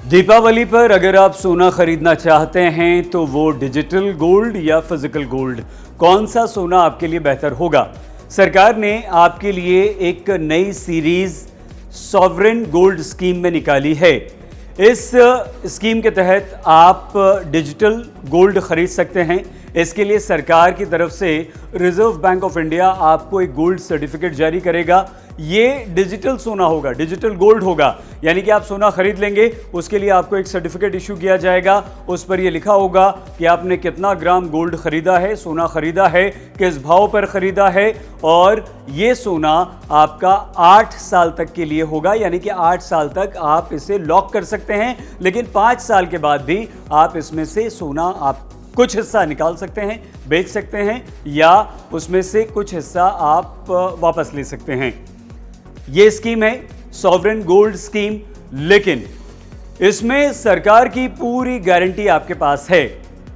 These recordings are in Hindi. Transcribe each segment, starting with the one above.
दीपावली पर अगर आप सोना खरीदना चाहते हैं तो वो डिजिटल गोल्ड या फिजिकल गोल्ड, कौन सा सोना आपके लिए बेहतर होगा? सरकार ने आपके लिए एक नई सीरीज सॉवरेन गोल्ड स्कीम में निकाली है। इस स्कीम के तहत आप डिजिटल गोल्ड खरीद सकते हैं। इसके लिए सरकार की तरफ से रिजर्व बैंक ऑफ इंडिया आपको एक गोल्ड सर्टिफिकेट जारी करेगा। ये डिजिटल सोना होगा, डिजिटल गोल्ड होगा, यानी कि आप सोना खरीद लेंगे, उसके लिए आपको एक सर्टिफिकेट इशू किया जाएगा। उस पर यह लिखा होगा कि आपने कितना ग्राम गोल्ड खरीदा है, सोना खरीदा है, किस भाव पर खरीदा है, और ये सोना आपका 8 साल तक के लिए होगा, यानी कि 8 साल तक आप इसे लॉक कर सकते हैं। लेकिन 5 साल के बाद भी आप इसमें से सोना आप कुछ हिस्सा निकाल सकते हैं, बेच सकते हैं, या उसमें से कुछ हिस्सा आप वापस ले सकते हैं। ये स्कीम है सॉवरेन गोल्ड स्कीम, लेकिन इसमें सरकार की पूरी गारंटी आपके पास है।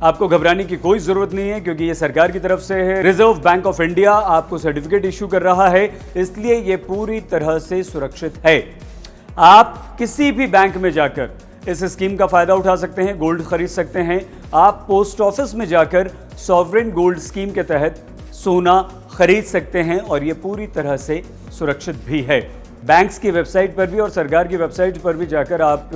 आपको घबराने की कोई जरूरत नहीं है, क्योंकि ये सरकार की तरफ से है। रिजर्व बैंक ऑफ इंडिया आपको सर्टिफिकेट इशू कर रहा है, इसलिए ये पूरी तरह से सुरक्षित है। आप किसी भी बैंक में जाकर इस स्कीम का फायदा उठा सकते हैं, गोल्ड खरीद सकते हैं। आप पोस्ट ऑफिस में जाकर सॉवरेन गोल्ड स्कीम के तहत सोना खरीद सकते हैं, और ये पूरी तरह से सुरक्षित भी है। बैंक्स की वेबसाइट पर भी और सरकार की वेबसाइट पर भी जाकर आप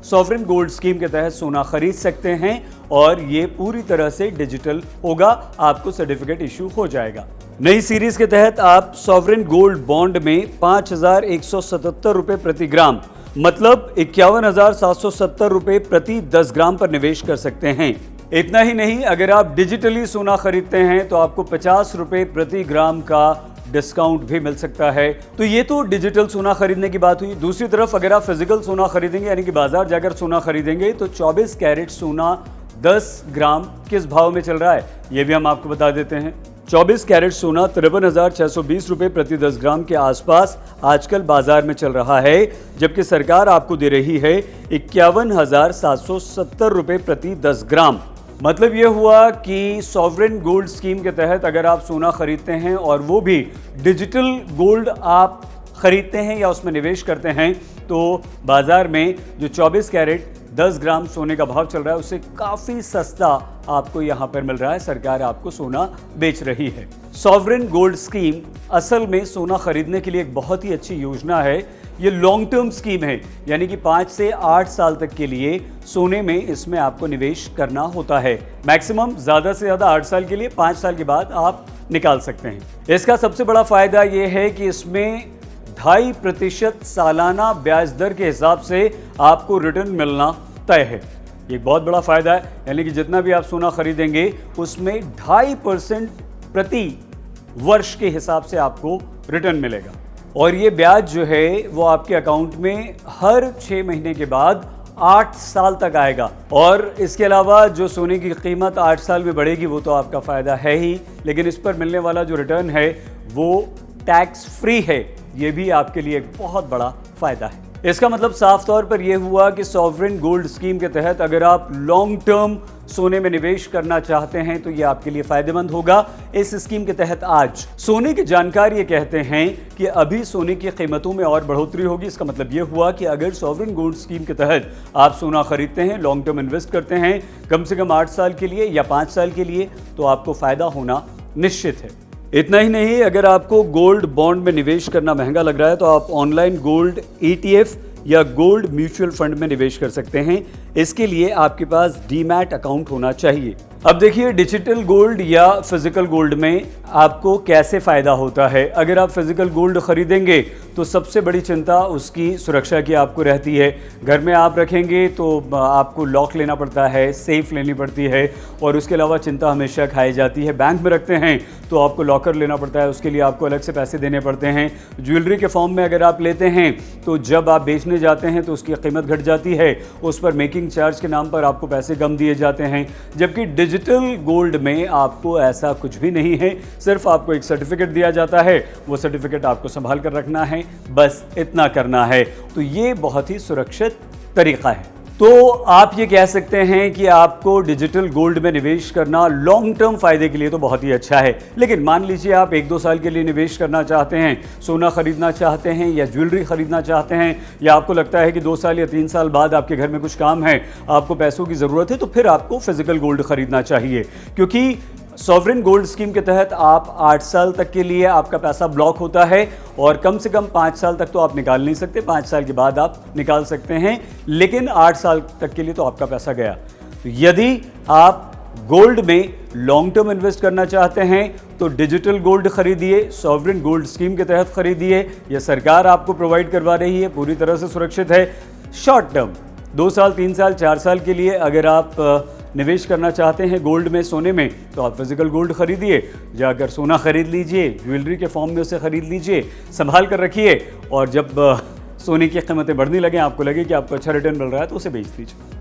सॉवरेन गोल्ड स्कीम के तहत सोना खरीद सकते हैं, और ये पूरी तरह से डिजिटल होगा। आपको सर्टिफिकेट इशू हो जाएगा। नई सीरीज के तहत आप सॉवरेन गोल्ड बॉन्ड में 5,177 रुपए प्रति ग्राम, मतलब 51,770 रुपए प्रति 10 ग्राम पर निवेश कर सकते हैं। इतना ही नहीं, अगर आप डिजिटली सोना खरीदते हैं तो आपको 50 रुपए प्रति ग्राम का डिस्काउंट भी मिल सकता है। तो ये तो डिजिटल सोना खरीदने की बात हुई। दूसरी तरफ अगर आप फिजिकल सोना खरीदेंगे, यानी कि बाजार जाकर सोना खरीदेंगे, तो 24 कैरेट सोना 10 ग्राम किस भाव में चल रहा है, ये भी हम आपको बता देते हैं। 24 कैरेट सोना 53,620 रुपए प्रति 10 ग्राम के आसपास आजकल बाजार में चल रहा है, जबकि सरकार आपको दे रही है 51,770 रुपए प्रति 10 ग्राम। मतलब यह हुआ कि सॉवरेन गोल्ड स्कीम के तहत अगर आप सोना खरीदते हैं और वो भी डिजिटल गोल्ड आप खरीदते हैं या उसमें निवेश करते हैं, तो बाजार में जो 24 कैरेट 10 ग्राम सोने का भाव चल रहा है उससे काफ़ी सस्ता आपको यहाँ पर मिल रहा है। सरकार आपको सोना बेच रही है। सॉवरेन गोल्ड स्कीम असल में सोना खरीदने के लिए एक बहुत ही अच्छी योजना है। ये लॉन्ग टर्म स्कीम है, यानी कि 5 से 8 साल तक के लिए सोने में इसमें आपको निवेश करना होता है। मैक्सिमम ज़्यादा से ज़्यादा 8 साल के लिए, 5 साल के बाद आप निकाल सकते हैं। इसका सबसे बड़ा फायदा ये है कि इसमें 2.5% सालाना ब्याज दर के हिसाब से आपको रिटर्न मिलना तय है। ये बहुत बड़ा फायदा है, यानी कि जितना भी आप सोना खरीदेंगे उसमें 2.5% प्रति वर्ष के हिसाब से आपको रिटर्न मिलेगा, और ये ब्याज जो है वो आपके अकाउंट में हर 6 महीने के बाद 8 साल तक आएगा। और इसके अलावा जो सोने की कीमत 8 साल में बढ़ेगी वो तो आपका फायदा है ही, लेकिन इस पर मिलने वाला जो रिटर्न है वो टैक्स फ्री है। ये भी आपके लिए एक बहुत बड़ा फायदा है। इसका मतलब साफ तौर पर यह हुआ कि सॉवरेन गोल्ड स्कीम के तहत अगर आप लॉन्ग टर्म सोने में निवेश करना चाहते हैं तो यह आपके लिए फायदेमंद होगा। इस स्कीम के तहत आज सोने के जानकार ये कहते हैं कि अभी सोने की कीमतों में और बढ़ोतरी होगी। इसका मतलब यह हुआ कि अगर सॉवरेन गोल्ड स्कीम के तहत आप सोना खरीदते हैं, लॉन्ग टर्म इन्वेस्ट करते हैं, कम से कम 8 साल के लिए या 5 साल के लिए, तो आपको फायदा होना निश्चित है। इतना ही नहीं, अगर आपको गोल्ड बॉन्ड में निवेश करना महंगा लग रहा है तो आप ऑनलाइन गोल्ड ETF या गोल्ड म्यूचुअल फंड में निवेश कर सकते हैं। इसके लिए आपके पास डीमैट अकाउंट होना चाहिए। अब देखिए, डिजिटल गोल्ड या फिजिकल गोल्ड में आपको कैसे फायदा होता है। अगर आप फिजिकल गोल्ड खरीदेंगे तो सबसे बड़ी चिंता उसकी सुरक्षा की आपको रहती है। घर में आप रखेंगे तो आपको लॉक लेना पड़ता है, सेफ लेनी पड़ती है, और उसके अलावा चिंता हमेशा खाई जाती है। बैंक में रखते हैं तो आपको लॉकर लेना पड़ता है, उसके लिए आपको अलग से पैसे देने पड़ते हैं। ज्वेलरी के फॉर्म में अगर आप लेते हैं तो जब आप बेचने जाते हैं तो उसकी कीमत घट जाती है, उस पर मेकिंग चार्ज के नाम पर आपको पैसे कम दिए जाते हैं। जबकि डिजिटल गोल्ड में आपको ऐसा कुछ भी नहीं है, सिर्फ आपको एक सर्टिफिकेट दिया जाता है, वो सर्टिफिकेट आपको संभाल कर रखना है, बस इतना करना है। तो ये बहुत ही सुरक्षित तरीका है। तो आप ये कह सकते हैं कि आपको डिजिटल गोल्ड में निवेश करना लॉन्ग टर्म फायदे के लिए तो बहुत ही अच्छा है, लेकिन मान लीजिए आप 1-2 साल के लिए निवेश करना चाहते हैं, सोना खरीदना चाहते हैं या ज्वेलरी खरीदना चाहते हैं, या आपको लगता है कि 2 साल या 3 साल बाद आपके घर में कुछ काम है, आपको पैसों की ज़रूरत है, तो फिर आपको फिजिकल गोल्ड खरीदना चाहिए। क्योंकि सॉवरेन गोल्ड स्कीम के तहत आप 8 साल तक के लिए आपका पैसा ब्लॉक होता है और कम से कम 5 साल तक तो आप निकाल नहीं सकते, 5 साल के बाद आप निकाल सकते हैं, लेकिन 8 साल तक के लिए तो आपका पैसा गया। तो यदि आप गोल्ड में लॉन्ग टर्म इन्वेस्ट करना चाहते हैं तो डिजिटल गोल्ड खरीदिए, सॉवरेन गोल्ड स्कीम के तहत खरीदिए। यह सरकार आपको प्रोवाइड करवा रही है, पूरी तरह से सुरक्षित है। शॉर्ट टर्म 2 साल, 3 साल, 4 साल के लिए अगर आप निवेश करना चाहते हैं गोल्ड में, सोने में, तो आप फिजिकल गोल्ड खरीदिए, जाकर सोना खरीद लीजिए, ज्वेलरी के फॉर्म में उसे खरीद लीजिए, संभाल कर रखिए, और जब सोने की कीमतें बढ़ने लगें, आपको लगे कि आपको अच्छा रिटर्न मिल रहा है, तो उसे बेच दीजिए।